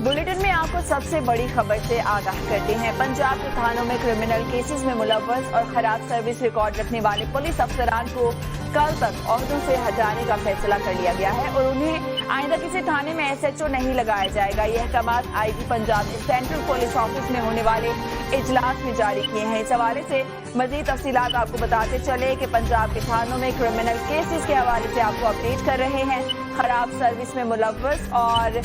Bulletin में आपको सबसे बड़ी खबर से आगाह करते हैं। पंजाब के थानों में क्रिमिनल केसेस में मुलव्वस और खराब सर्विस रिकॉर्ड रखने वाले पुलिस अफसरान को कल तक ओहदों से हटाने का फैसला कर लिया गया है और उन्हें आइंदा किसी थाने में SHO नहीं लगाया जाएगा। ये अहकामात IG पंजाब के सेंट्रल पुलिस ऑफिस में होने वाले इजलास में जारी किए हैं। इस हवाले से मजीद तफसीलात आपको बताते चले कि पंजाब के थानों में क्रिमिनल केसेस के हवाले से आपको अपडेट कर रहे हैं। खराब सर्विस में मुलव्वस और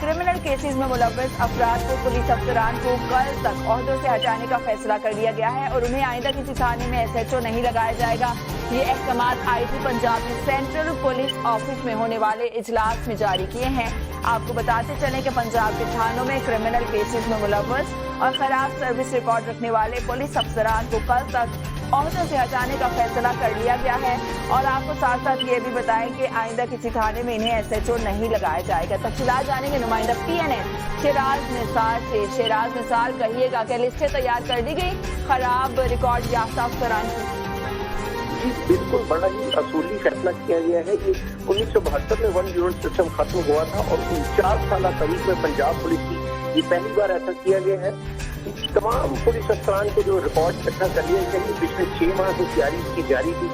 क्रिमिनल केसेस में मुलव्वस अफराद को पुलिस अफसरान को कल तक ओहदों से हटाने का फैसला कर लिया गया है और उन्हें आइंदा किसी थाने में SHO नहीं लगाया जाएगा। ये अहकामात IG पंजाब के सेंट्रल पुलिस ऑफिस में होने वाले इजलास में जारी किए हैं। आपको बताते चलें कि पंजाब के थानों में क्रिमिनल केसेस में मुलव्वस और खराब सर्विस रिकॉर्ड रखने वाले पुलिस अफसरान को कल तक ओहदों से हटाने का फैसला कर लिया गया है और आपको साथ साथ ये भी बताएं कि आइंदा किसी थाने में इन्हें SHO नहीं लगाया जाएगा। तफसीलात जानेंगे नुमाइंदा PNN शेराज निसार से। शेराज निसार, कहिएगा कि लिस्टें तैयार कर दी गई खराब रिकॉर्ड याफ्ता अफसरान की? जी बिल्कुल, बड़ा ही असूली फैसला किया गया है कि 1972 में 1 यूनिट सिस्टम खत्म हुआ था और 49 साल तरीक में पंजाब पुलिस की ये पहली बार ऐसा किया गया है कि तमाम पुलिस अफसरान को जो रिकॉर्ड इकट्ठा कर लिया गया। पिछले 6 माह से तैयारी की जारी थी,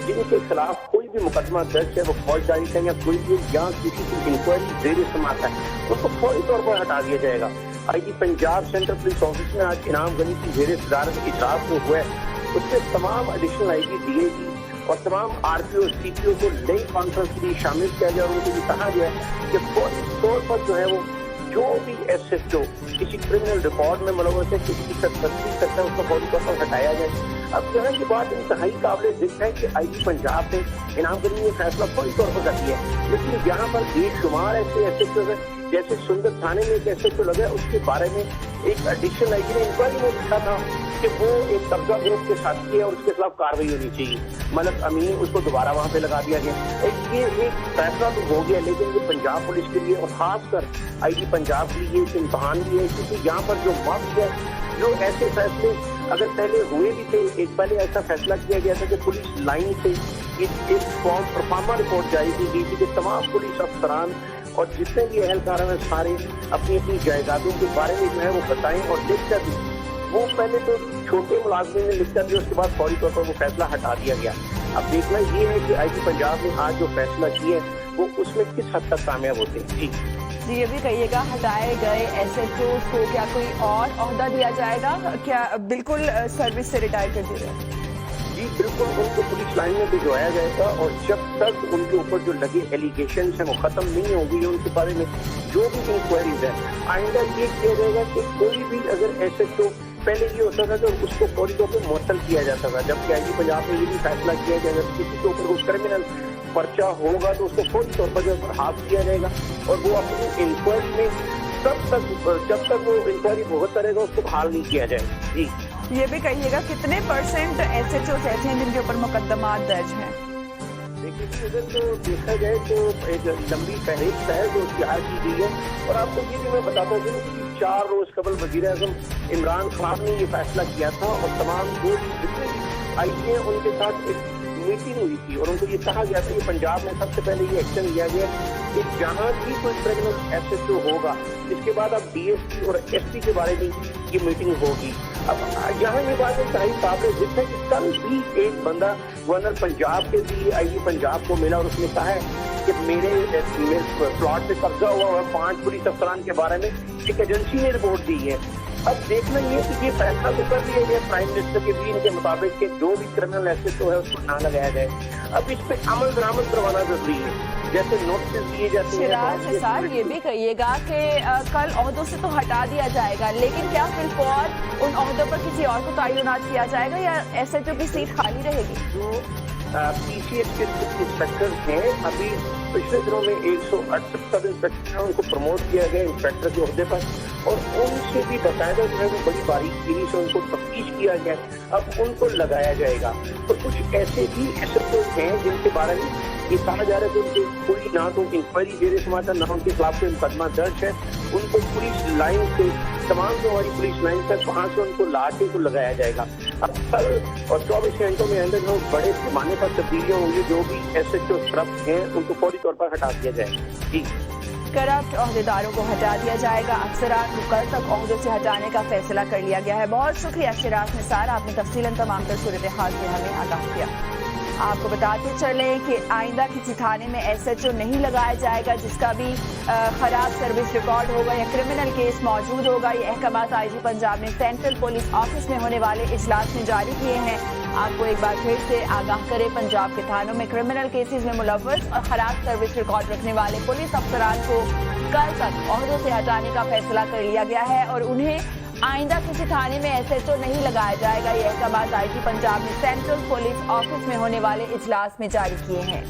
जिनके खिलाफ कोई भी मुकदमा दर्ज है, वो फौजदारी का या कोई भी या किसी की इंक्वायरी जेर समात है, उसको फौरी तौर पर हटा दिया जाएगा। IG Punjab central police office में आज इनाम गनी की जेर सदारत इजलास जो हुआ है, उसमें तमाम एडिशनल IG DIG और तमाम RPO CPO को नई कॉन्फ्रेंस के लिए शामिल किया गया और उनको ये कहा गया कि फौरी तौर पर जो है वो जो भी SHO किसी क्रिमिनल रिकॉर्ड में मुलव्वस है, किसी की सरपरस्ती करता है, उसको फौरी तौर पर हटाया जाए। अब यहाँ की बात इंतहाई काबिल जिक्र है कि IG पंजाब ने इनाम गनी में फैसला फौरी तौर पर कर दिया है, लेकिन यहाँ पर बेशुमार ऐसे SHO है, जैसे सुंदर थाने में एक SHO लगा, उसके बारे में एक एडिशनल IG ने इंक्वायरी में लिखा था कि वो एक कब्जा ग्रुप के साथी है और उसके खिलाफ कार्रवाई होनी चाहिए। मलक अमीन, उसको दोबारा वहाँ पे लगा दिया गया। ये एक फैसला तो हो गया, लेकिन ये पंजाब पुलिस के लिए और खासकर IG पंजाब के लिए एक इम्तहान भी है, क्योंकि यहाँ पर जो मर्ज है, जो ऐसे फैसले अगर पहले हुए भी थे, एक पहले ऐसा फैसला किया गया था कि पुलिस लाइन से एक फॉर्म परफॉर्मा रिपोर्ट जारी की गई थी कि तमाम पुलिस अफसरान और जितने भी एहलकार हैं सारे अपनी अपनी जायदादों के बारे में जो है वो बताएं और लिख कर दें। वो पहले तो छोटे मुलाजमिन ने लिख कर दिया, उसके बाद फौरी तौर पर वो फैसला हटा दिया गया। अब देखना ये है कि IG पंजाब ने आज जो फैसला किया है वो उसमें किस हद तक कामयाब होते हैं। जी ये भी कहिएगा, हटाए गए SHOs को क्या कोई और ओहदा दिया जाएगा, क्या बिल्कुल सर्विस से रिटायर कर दिया जाएगा? जी बिल्कुल, उनको पुलिस लाइन में भिजवाया जाएगा और जब तक उनके ऊपर जो लगे एलिगेशन है वो खत्म नहीं होगी, उनके बारे में जो भी इंक्वायरीज है, आइंदा ये किया जाएगा कि कोई भी अगर SHO पहले ये होता था कि उसको फौरी तौर पर मुअत्तल किया जाता था, जबकि IG पंजाब ने ये भी फैसला किया कि अगर किसी के ऊपर क्रिमिनल पर्चा होगा तो उसको फौरी तौर पर जो बर्खास्त किया जाएगा और वो अपनी इंक्वायरी में जब तक वो इंक्वायरी भुगतता रहेगा उसको बहाल नहीं किया जाएगा। जी ये भी कहिएगा, कितने % SHOs ऐसे हैं जिनके ऊपर मुकदमा दर्ज हैं? देखिए, अगर तो देखा जाए तो एक लंबी फहरिस्त है जो तैयार की गई है और आपको ये भी मैं बताता चलूँ कि 4 रोज कबल वज़ीर-ए-आज़म इमरान खान ने ये फैसला किया था और तमाम जो जितने IG हैं उनके साथ एक मीटिंग हुई थी और उनको ये कहा गया था कि पंजाब में सबसे पहले ये एक्शन लिया गया कि जहाँ भी कोई क्रिमिनल SHO होगा, इसके बाद अब DSP और SP के बारे में ये मीटिंग होगी। अब यहाँ ये बात इंतहाई काबिल जिक्र है कि कल भी एक बंदा गवर्नर पंजाब के लिए IG पंजाब को मिला और उसने कहा है कि मेरे प्लॉट पे कब्जा हुआ है 5 पुलिस अफसरान के बारे में एक एजेंसी ने रिपोर्ट दी है। अब देखना ये कि ये फैसला तो कर लिया गया प्राइम मिनिस्टर के भी इनके मुताबिक कि जो भी क्रिमिनल SHO है उसको ना लगाया जाए। अब इस पे अमल दरामद करवाना जरूरी है, जैसे नोटिस दिए जाते हैं। शेराज निसार, ये भी कहिएगा कि कल ओहदों से तो हटा दिया जाएगा, लेकिन क्या फिर उन ओहदों पर किसी और को तैनात किया जाएगा या SHO की सीट खाली रहेगी? जो PCH के इंस्पेक्टर हैं, अभी पिछले दिनों में 168 सब इंस्पेक्टर हैं, उनको प्रमोट किया गया इंस्पेक्टर के ओहदे पर और उनसे भी बताया जो है वो बड़ी बारीकी से उनको तफ्तीश किया गया, अब उनको लगाया जाएगा। तो कुछ ऐसे भी SHO हैं जिनके बारे में ये कहा जा रहा है कि उनकी पूरी ना तो इंक्वायरी जेर समात है, ना उनके खिलाफ कोई मुकदमा दर्ज है, उनको पुलिस लाइन से तमाम जो हमारी पुलिस लाइन है वहाँ से उनको ला के को लगाया जाएगा। अब कल और 24 घंटों में अंदर जो बड़े पैमाने पर तब्दीलियाँ होंगी, जो भी SHO ट्रस्ट हैं उनको फौरी तौर पर हटा दिया जाएगा। जी करप्ट अहदेदारों को हटा दिया जाएगा। अफसरान को कल तक ओहदों से हटाने का फैसला कर लिया गया है। बहुत शुक्रिया शिराज निसार, आपने तफसीलन तमाम तर सूरत हाल से हमें आगाह किया। आपको बताते चलें कि आइंदा किसी थाने में SHO नहीं लगाया जाएगा जिसका भी खराब सर्विस रिकॉर्ड होगा या क्रिमिनल केस मौजूद होगा। ये अहकामात IG पंजाब ने सेंट्रल पुलिस ऑफिस में होने वाले इजलास में जारी किए हैं। आपको एक बार फिर से आगाह करें, पंजाब के थानों में क्रिमिनल केसेस में मुलव्वस और खराब सर्विस रिकॉर्ड रखने वाले पुलिस अफसरान को कल तक ओहदों से हटाने का फैसला कर लिया गया है और उन्हें आइंदा किसी थाने में SHO नहीं लगाया जाएगा। ये अहकामात IG पंजाब ने सेंट्रल पुलिस ऑफिस में होने वाले इजलास में जारी किए हैं।